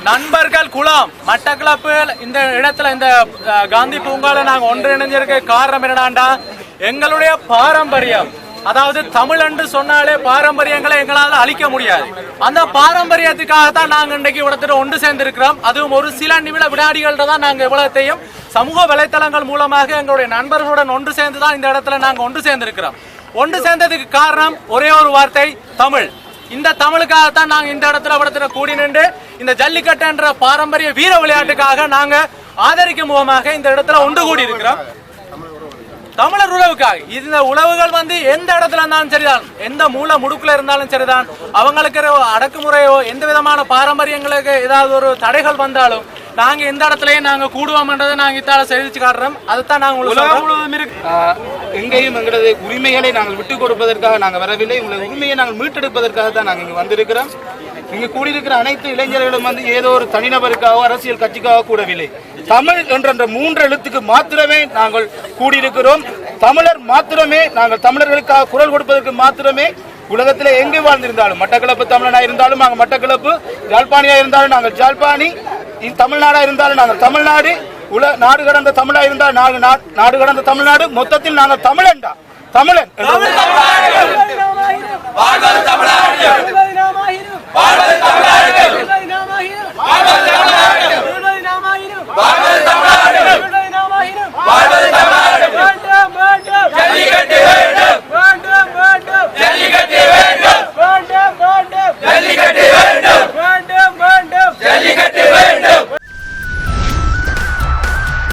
நண்பர்கள் குளம் மட்டக்களப்பு இந்த இடத்துல இந்த காந்தி பூங்கால நாங்க ஒன்றிணைஞ்சிருக்க காரணம் என்னடாண்டா எங்களுடைய பாரம்பரியம். அதாவது தமிழ் என்று சொன்னாலே பாரம்பரியங்களை எங்களால் அழிக்க முடியாது. அந்த பாரம்பரியத்துக்காகத்தான் நாங்க இன்றைக்கு இவ்வளவு ஒன்று சேர்ந்திருக்கிறோம். அதுவும் ஒரு சில வினாடிகள்ல தான் நாங்க இவ்வளத்தையும் சமூக வலைத்தளங்கள் மூலமாக எங்களுடைய நண்பர்களுடன் ஒன்று சேர்ந்து தான் இந்த இடத்துல நாங்க ஒன்று சேர்ந்திருக்கிறோம். ஒன்று சேர்ந்ததுக்கு காரணம் ஒரே ஒரு வார்த்தை, தமிழ். இந்த தமிழுக்காகத்தான் நாங்க இந்த இடத்துல கூடி நின்று இந்த ஜல்லிக்கட்டு என்ற பாரம்பரிய வீர விளையாட்டுக்காக நாங்க ஆதரிக்கும் முகமாக இந்த இடத்துல ஒன்று கூடி இருக்கிறோம். தமிழர் உழவுக்காக இந்த உழவுகள் எந்த இடத்துல இருந்தாலும் சரிதான், எந்த மூல முடுக்குல இருந்தாலும் சரிதான், அவங்களுக்கு அடக்குமுறையோ எந்த விதமான பாரம்பரியங்களுக்கு ஏதாவது ஒரு தடைகள் வந்தாலும் நாங்க இந்த இடத்துலயே நாங்க கூடுவோம்ன்றதை நாங்க இத்தால தெரிவிச்சு காட்டுறோம். அதுதான் நாங்க எங்கேயும் எங்களது உரிமைகளை நாங்கள் விட்டுக் கொடுப்பதற்காக நாங்கள் வரவில்லை. உங்களது உரிமையை நாங்கள் மீட்டெடுப்பதற்காக தான் நாங்கள் இங்கு வந்திருக்கிறோம். இங்கு கூடியிருக்கிற அனைத்து இளைஞர்களும் ஏதோ ஒரு தனிநபருக்காக அரசியல் கட்சிக்காக கூடவில்லை. தமிழ் என்ற 3 எழுத்துக்கு மாத்திரமே நாங்கள் கூடியிருக்கிறோம். தமிழர் மாத்திரமே நாங்கள் தமிழர்களுக்காக குரல் கொடுப்பதற்கு மாத்திரமே உலகத்தில் எங்கே வாழ்ந்திருந்தாலும், மட்டக்களப்பு தமிழனா இருந்தாலும் நாங்கள் மட்டக்களப்பு, ஜாழ்ப்பாணியா இருந்தாலும் நாங்கள் ஜாழ்ப்பாணி, தமிழ்நாடா இருந்தாலும் நாங்கள் தமிழ்நாடு, நாடு கடந்த தமிழா இருந்தால் நாடு கடந்த தமிழ்நாடு, மொத்தத்தில் நாங்கள் தமிழன்டா, தமிழன்.